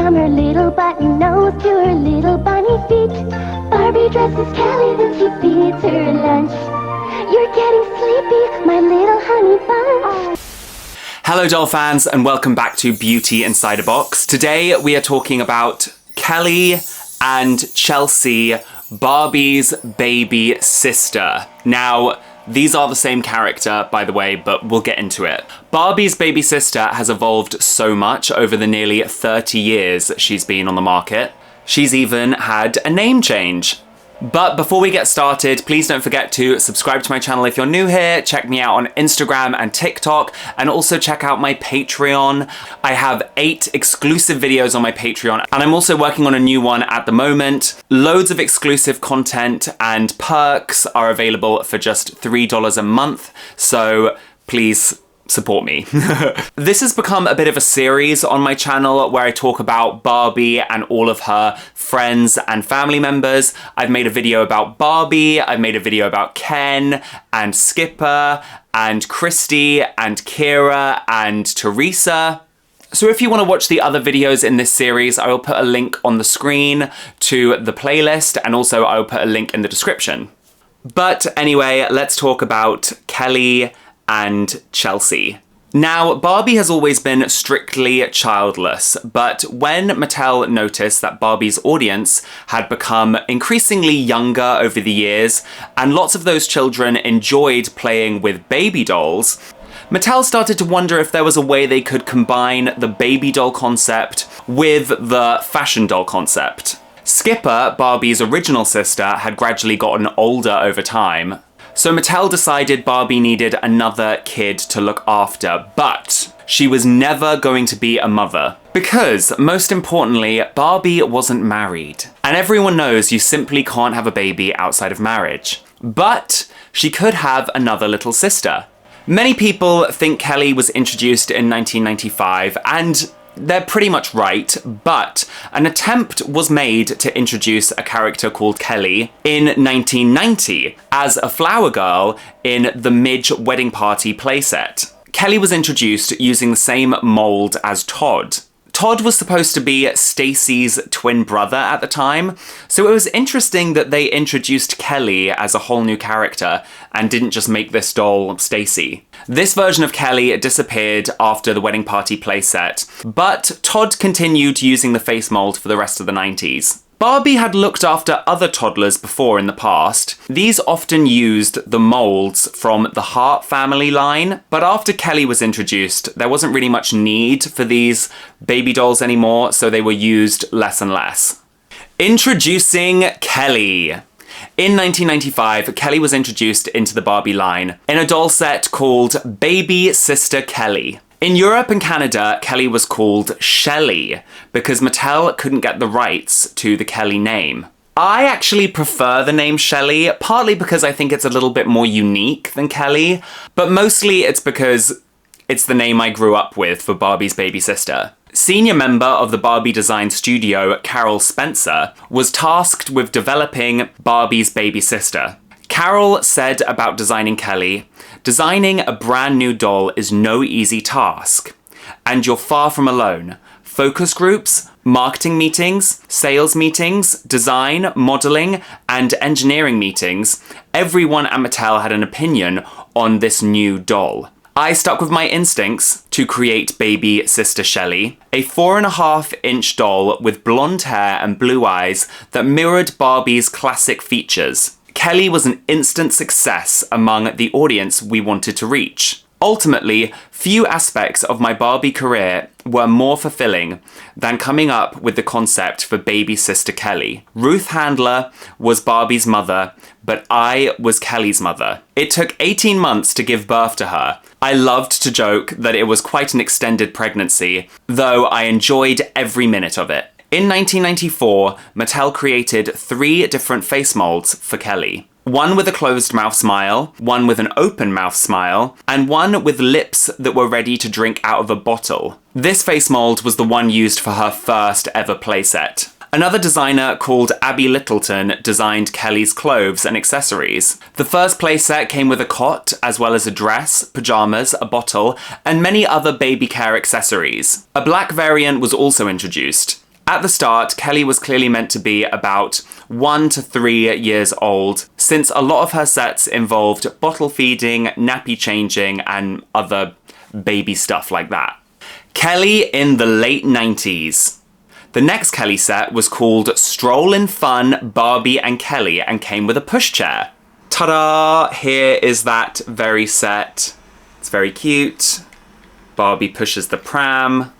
from her little button nose to her little bunny feet. Barbie dresses Kelly, then she feeds her lunch. You're getting sleepy, my little honey bun. Hello doll fans and welcome back to Beauty Inside a Box. Today we are talking about Kelly and Chelsea, Barbie's baby sister. Now, these are the same character, by the way, but we'll get into it. Barbie's baby sister has evolved so much over the nearly 30 years she's been on the market. She's even had a name change. But before we get started, please don't forget to subscribe to my channel if you're new here, check me out on Instagram and TikTok, and also check out my Patreon. I have 8 exclusive videos on my Patreon, and I'm also working on a new one at the moment. Loads of exclusive content and perks are available for just $3 a month, so please support me. This has become a bit of a series on my channel where I talk about Barbie and all of her friends and family members. I've made a video about Barbie, I've made a video about Ken and Skipper and Christy and Kira and Teresa. So if you want to watch the other videos in this series, I will put a link on the screen to the playlist, and also I will put a link in the description. But anyway, let's talk about Kelly and Chelsea. Now, Barbie has always been strictly childless, but when Mattel noticed that Barbie's audience had become increasingly younger over the years, and lots of those children enjoyed playing with baby dolls, Mattel started to wonder if there was a way they could combine the baby doll concept with the fashion doll concept. Skipper, Barbie's original sister, had gradually gotten older over time, so Mattel decided Barbie needed another kid to look after, but she was never going to be a mother. Because, most importantly, Barbie wasn't married. And everyone knows you simply can't have a baby outside of marriage. But she could have another little sister. Many people think Kelly was introduced in 1995, and they're pretty much right, but an attempt was made to introduce a character called Kelly in 1990 as a flower girl in the Midge wedding party playset. Kelly was introduced using the same mold as Todd. Todd was supposed to be Stacy's twin brother at the time, so it was interesting that they introduced Kelly as a whole new character and didn't just make this doll Stacy. This version of Kelly disappeared after the wedding party playset, but Todd continued using the face mold for the rest of the 90s. Barbie had looked after other toddlers before in the past. These often used the molds from the Hart family line, but after Kelly was introduced, there wasn't really much need for these baby dolls anymore, so they were used less and less. Introducing Kelly. In 1995, Kelly was introduced into the Barbie line in a doll set called Baby Sister Kelly. In Europe and Canada, Kelly was called Shelly because Mattel couldn't get the rights to the Kelly name. I actually prefer the name Shelly, partly because I think it's a little bit more unique than Kelly, but mostly it's because it's the name I grew up with for Barbie's baby sister. Senior member of the Barbie design studio, Carol Spencer, was tasked with developing Barbie's baby sister. Carol said about designing Kelly, "Designing a brand new doll is no easy task, and you're far from alone. Focus groups, marketing meetings, sales meetings, design, modeling, and engineering meetings, everyone at Mattel had an opinion on this new doll. I stuck with my instincts to create baby sister Shelly, a 4.5-inch doll with blonde hair and blue eyes that mirrored Barbie's classic features. Kelly was an instant success among the audience we wanted to reach. Ultimately, few aspects of my Barbie career were more fulfilling than coming up with the concept for baby sister Kelly. Ruth Handler was Barbie's mother, but I was Kelly's mother. It took 18 months to give birth to her. I loved to joke that it was quite an extended pregnancy, though I enjoyed every minute of it. In 1994, Mattel created 3 different face molds for Kelly. One with a closed mouth smile, one with an open mouth smile, and one with lips that were ready to drink out of a bottle. This face mold was the one used for her first ever playset. Another designer called Abby Littleton designed Kelly's clothes and accessories. The first playset came with a cot, as well as a dress, pajamas, a bottle, and many other baby care accessories. A black variant was also introduced. At the start, Kelly was clearly meant to be about 1 to 3 years old, since a lot of her sets involved bottle feeding, nappy changing, and other baby stuff like that. Kelly in the late 90s. The next Kelly set was called Strollin' Fun, Barbie and Kelly, and came with a pushchair. Ta-da! Here is that very set. It's very cute. Barbie pushes the pram.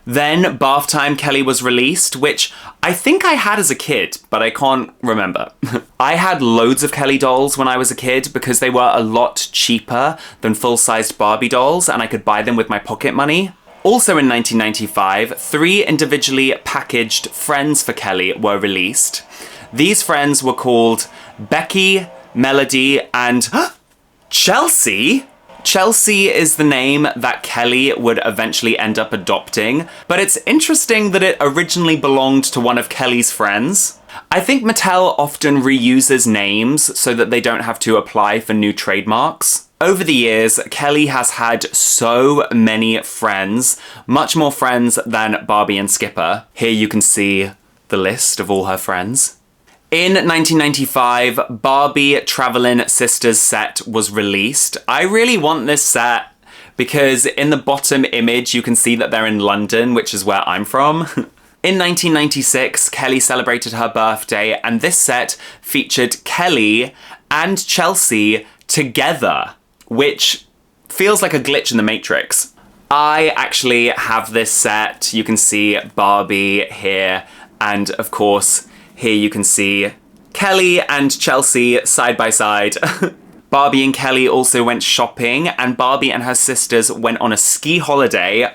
Then Bath Time Kelly was released, which I think I had as a kid, but I can't remember. I had loads of Kelly dolls when I was a kid because they were a lot cheaper than full-sized Barbie dolls, and I could buy them with my pocket money. Also in 1995, 3 individually packaged friends for Kelly were released. These friends were called Becky, Melody, and Chelsea? Chelsea is the name that Kelly would eventually end up adopting, but it's interesting that it originally belonged to one of Kelly's friends. I think Mattel often reuses names so that they don't have to apply for new trademarks. Over the years, Kelly has had so many friends, much more friends than Barbie and Skipper. Here you can see the list of all her friends. In 1995, Barbie Travelin' Sisters set was released. I really want this set because in the bottom image you can see that they're in London, which is where I'm from. In 1996, Kelly celebrated her birthday, and this set featured Kelly and Chelsea together, which feels like a glitch in the Matrix. I actually have this set. You can see Barbie here, and of course, here you can see Kelly and Chelsea side by side. Barbie and Kelly also went shopping, and Barbie and her sisters went on a ski holiday.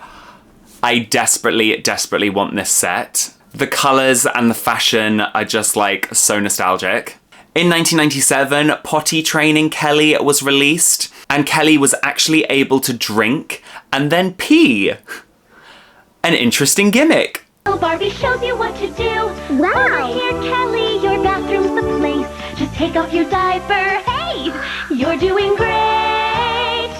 I desperately, desperately want this set. The colours and the fashion are just like so nostalgic. In 1997, Potty Training Kelly was released, and Kelly was actually able to drink and then pee. An interesting gimmick. Barbie shows you what to do. Wow! Over here, Kelly, your bathroom's the place. Just take off your diaper. Hey, you're doing great.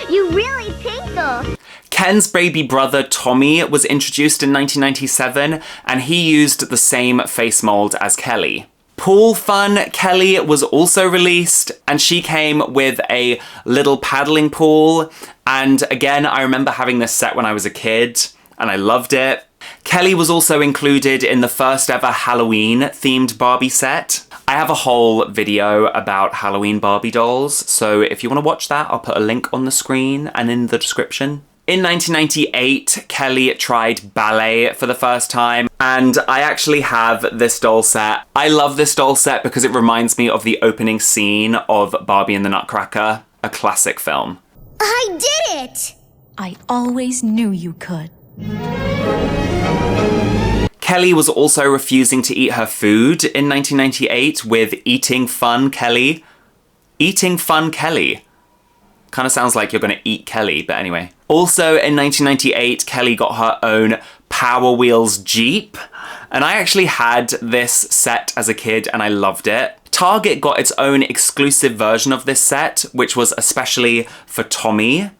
You really tinkle. Ken's baby brother Tommy was introduced in 1997, and he used the same face mold as Kelly. Pool Fun Kelly was also released, and she came with a little paddling pool. And again, I remember having this set when I was a kid, and I loved it. Kelly was also included in the first ever Halloween themed Barbie set. I have a whole video about Halloween Barbie dolls, so if you want to watch that, I'll put a link on the screen and in the description. In 1998, Kelly tried ballet for the first time, and I actually have this doll set. I love this doll set because it reminds me of the opening scene of Barbie and the Nutcracker, a classic film. I did it! I always knew you could. Kelly was also refusing to eat her food in 1998 with Eating Fun Kelly. Eating Fun Kelly. Kind of sounds like you're going to eat Kelly, but anyway. Also in 1998, Kelly got her own Power Wheels Jeep. And I actually had this set as a kid and I loved it. Target got its own exclusive version of this set, which was especially for Tommy.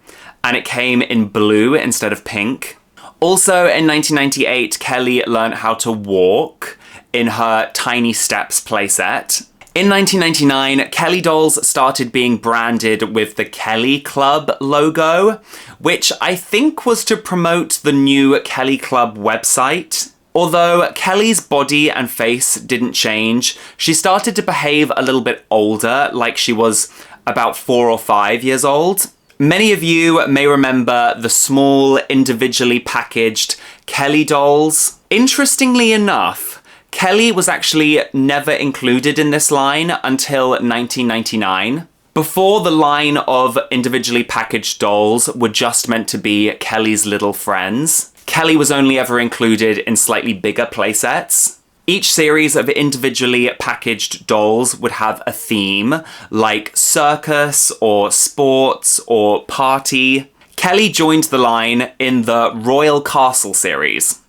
And it came in blue instead of pink. Also in 1998, Kelly learned how to walk in her Tiny Steps playset. In 1999, Kelly dolls started being branded with the Kelly Club logo, which I think was to promote the new Kelly Club website. Although Kelly's body and face didn't change, she started to behave a little bit older, like she was about 4 or 5 years old. Many of you may remember the small, individually packaged Kelly dolls. Interestingly enough, Kelly was actually never included in this line until 1999. Before, the line of individually packaged dolls were just meant to be Kelly's little friends. Kelly was only ever included in slightly bigger playsets. Each series of individually packaged dolls would have a theme, like circus or sports or party. Kelly joined the line in the Royal Castle series.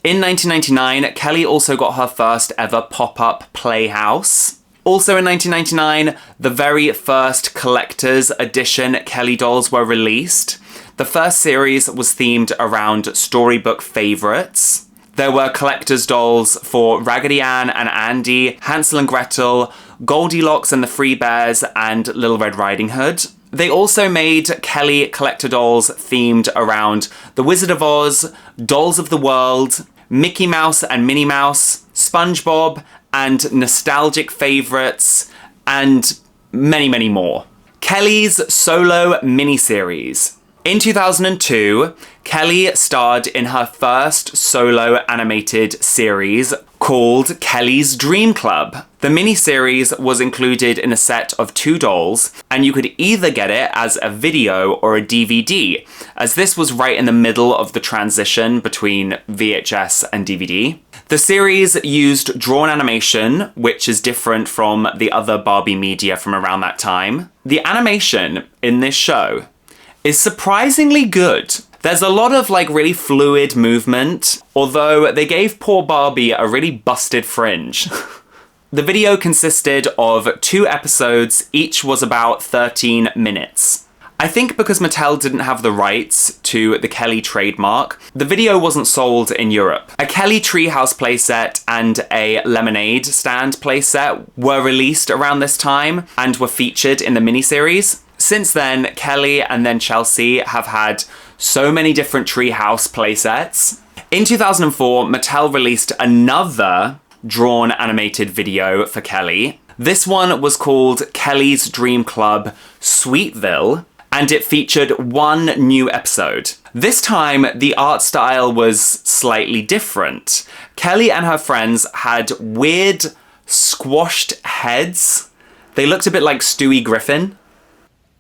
In 1999, Kelly also got her first ever pop-up playhouse. Also in 1999, the very first collector's edition Kelly dolls were released. The first series was themed around storybook favourites. There were collector's dolls for Raggedy Ann and Andy, Hansel and Gretel, Goldilocks and the Three Bears, and Little Red Riding Hood. They also made Kelly collector dolls themed around The Wizard of Oz, Dolls of the World, Mickey Mouse and Minnie Mouse, SpongeBob, and nostalgic favourites, and many, many more. Kelly's solo miniseries. In 2002, Kelly starred in her first solo animated series called Kelly's Dream Club. The miniseries was included in a set of 2 dolls, and you could either get it as a video or a DVD, as this was right in the middle of the transition between VHS and DVD. The series used drawn animation, which is different from the other Barbie media from around that time. The animation in this show is surprisingly good. There's a lot of really fluid movement, although they gave poor Barbie a really busted fringe. The video consisted of 2 episodes, each was about 13 minutes. I think because Mattel didn't have the rights to the Kelly trademark, the video wasn't sold in Europe. A Kelly Treehouse playset and a Lemonade stand playset were released around this time and were featured in the miniseries. Since then, Kelly and then Chelsea have had so many different Treehouse playsets. In 2004, Mattel released another drawn animated video for Kelly. This one was called Kelly's Dream Club Sweetville, and it featured 1 new episode. This time, the art style was slightly different. Kelly and her friends had weird, squashed heads. They looked a bit like Stewie Griffin.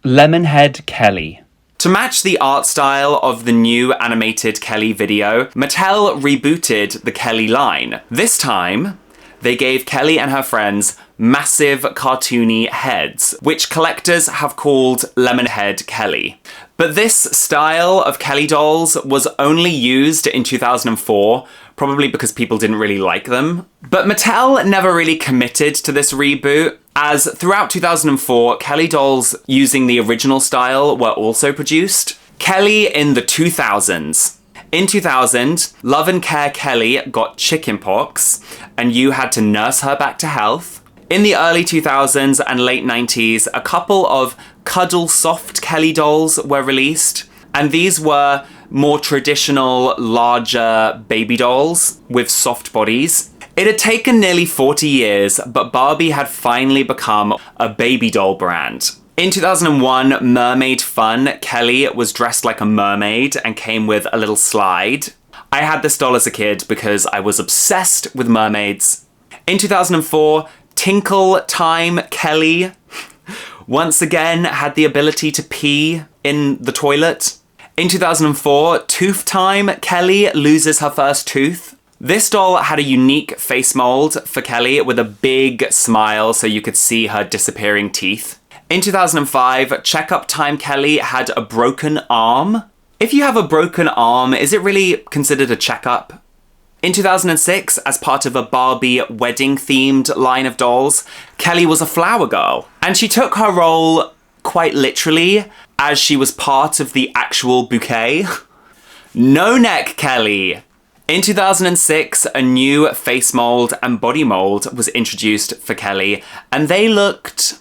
Lemonhead Kelly. To match the art style of the new animated Kelly video, Mattel rebooted the Kelly line. This time, they gave Kelly and her friends massive cartoony heads, which collectors have called Lemonhead Kelly. But this style of Kelly dolls was only used in 2004, probably because people didn't really like them. But Mattel never really committed to this reboot, as throughout 2004, Kelly dolls using the original style were also produced. Kelly in the 2000s. In 2000, Love and Care Kelly got chickenpox, and you had to nurse her back to health. In the early 2000s and late 90s, a couple of Cuddle Soft Kelly dolls were released, and these were more traditional, larger baby dolls with soft bodies. It had taken nearly 40 years, but Barbie had finally become a baby doll brand. In 2001, Mermaid Fun Kelly was dressed like a mermaid and came with a little slide. I had this doll as a kid because I was obsessed with mermaids. In 2004, Tinkle Time Kelly once again had the ability to pee in the toilet. In 2004, Tooth Time Kelly loses her first tooth. This doll had a unique face mold for Kelly with a big smile so you could see her disappearing teeth. In 2005, Checkup Time Kelly had a broken arm. If you have a broken arm, is it really considered a checkup? In 2006, as part of a Barbie wedding-themed line of dolls, Kelly was a flower girl. And she took her role quite literally, as she was part of the actual bouquet. No neck Kelly. In 2006, a new face mold and body mold was introduced for Kelly, and they looked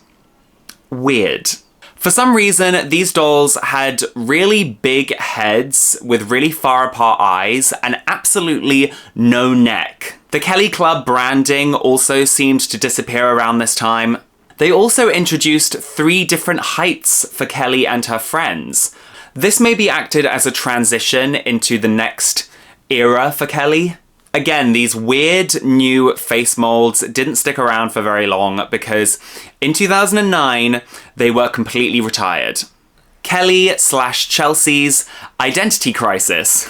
weird. For some reason, these dolls had really big heads with really far apart eyes and absolutely no neck. The Kelly Club branding also seemed to disappear around this time. They also introduced 3 different heights for Kelly and her friends. This maybe acted as a transition into the next era for Kelly. Again, these weird new face molds didn't stick around for very long because in 2009, they were completely retired. Kelly/Chelsea's identity crisis.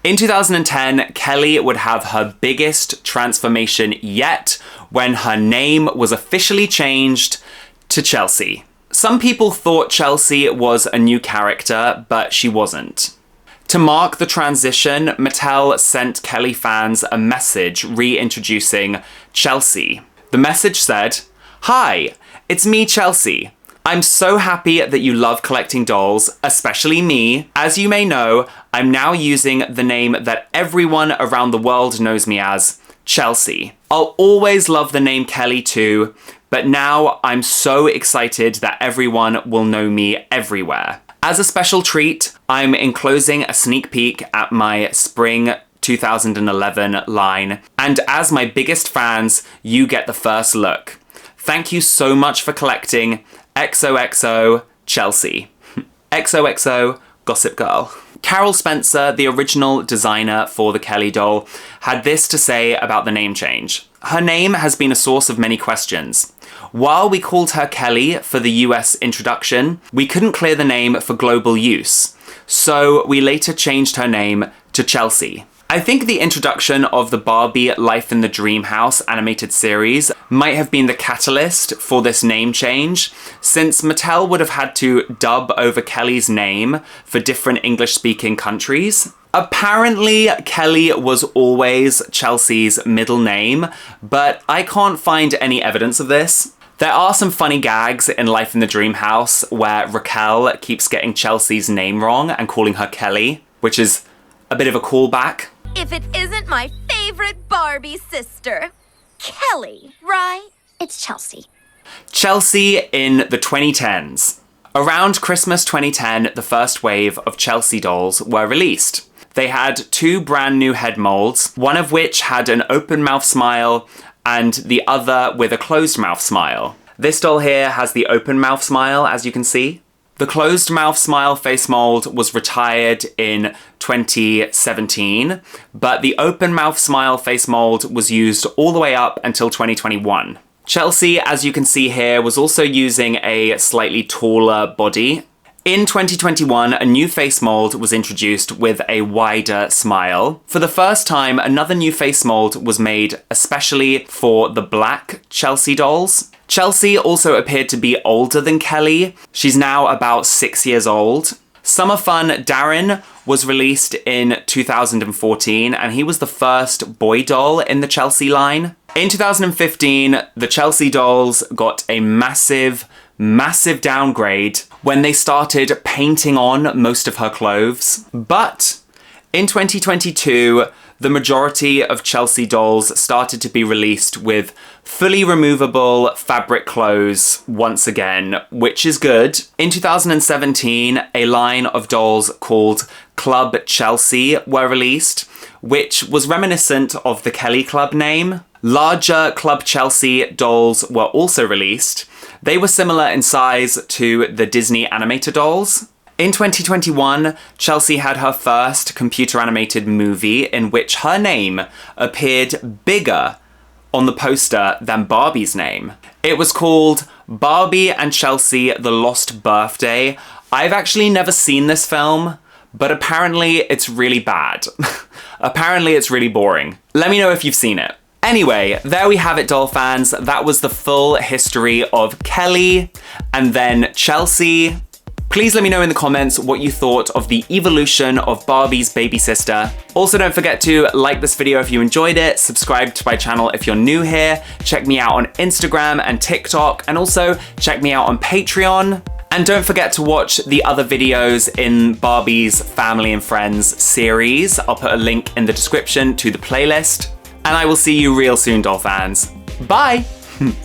In 2010, Kelly would have her biggest transformation yet when her name was officially changed to Chelsea. Some people thought Chelsea was a new character, but she wasn't. To mark the transition, Mattel sent Kelly fans a message reintroducing Chelsea. The message said, "Hi, it's me, Chelsea. I'm so happy that you love collecting dolls, especially me. As you may know, I'm now using the name that everyone around the world knows me as, Chelsea. I'll always love the name Kelly too, but now I'm so excited that everyone will know me everywhere. As a special treat, I'm enclosing a sneak peek at my spring 2011 line, and as my biggest fans, you get the first look. Thank you so much for collecting. XOXO Chelsea. XOXO Gossip Girl. Carol Spencer, the original designer for the Kelly doll, had this to say about the name change. Her name has been a source of many questions. While we called her Kelly for the US introduction, we couldn't clear the name for global use, so we later changed her name to Chelsea. I think the introduction of the Barbie Life in the Dream House animated series might have been the catalyst for this name change, since Mattel would have had to dub over Kelly's name for different English-speaking countries. Apparently, Kelly was always Chelsea's middle name, but I can't find any evidence of this. There are some funny gags in Life in the Dream House where Raquel keeps getting Chelsea's name wrong and calling her Kelly, which is a bit of a callback. If it isn't my favorite Barbie sister, Kelly, right? It's Chelsea. Chelsea in the 2010s. Around Christmas 2010, the first wave of Chelsea dolls were released. They had 2 brand new head molds, one of which had an open mouth smile and the other with a closed mouth smile. This doll here has the open mouth smile, as you can see. The closed mouth smile face mold was retired in 2017, but the open mouth smile face mold was used all the way up until 2021. Chelsea, as you can see here, was also using a slightly taller body. In 2021, a new face mold was introduced with a wider smile. For the first time, another new face mold was made especially for the black Chelsea dolls. Chelsea also appeared to be older than Kelly. She's now about 6 years old. Summer Fun Darren was released in 2014, and he was the first boy doll in the Chelsea line. In 2015, the Chelsea dolls got a massive downgrade when they started painting on most of her clothes. But in 2022, the majority of Chelsea dolls started to be released with fully removable fabric clothes once again, which is good. In 2017, a line of dolls called Club Chelsea were released, which was reminiscent of the Kelly Club name. Larger Club Chelsea dolls were also released. They were similar in size to the Disney animator dolls. In 2021, Chelsea had her first computer-animated movie in which her name appeared bigger on the poster than Barbie's name. It was called Barbie and Chelsea: The Lost Birthday. I've actually never seen this film, but apparently it's really bad. Apparently it's really boring. Let me know if you've seen it. Anyway, there we have it, doll fans. That was the full history of Kelly and then Chelsea. Please let me know in the comments what you thought of the evolution of Barbie's baby sister. Also, don't forget to like this video if you enjoyed it, subscribe to my channel if you're new here, check me out on Instagram and TikTok, and also check me out on Patreon. And don't forget to watch the other videos in Barbie's Family and Friends series. I'll put a link in the description to the playlist. And I will see you real soon, doll fans. Bye!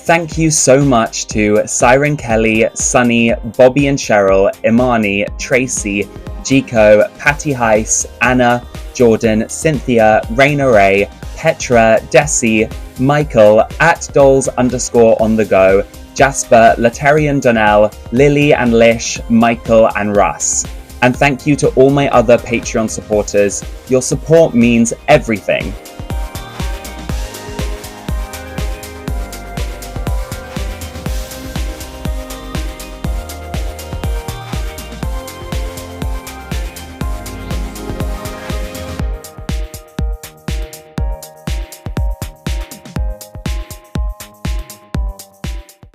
Thank you so much to Siren Kelly, Sunny, Bobby and Cheryl, Imani, Tracy, Jico, Patty Heiss, Anna, Jordan, Cynthia, Raina Ray, Petra, Desi, Michael, @dolls_on-the-go, Jasper, Latarian Donnell, Lily and Lish, Michael and Russ. And thank you to all my other Patreon supporters. Your support means everything.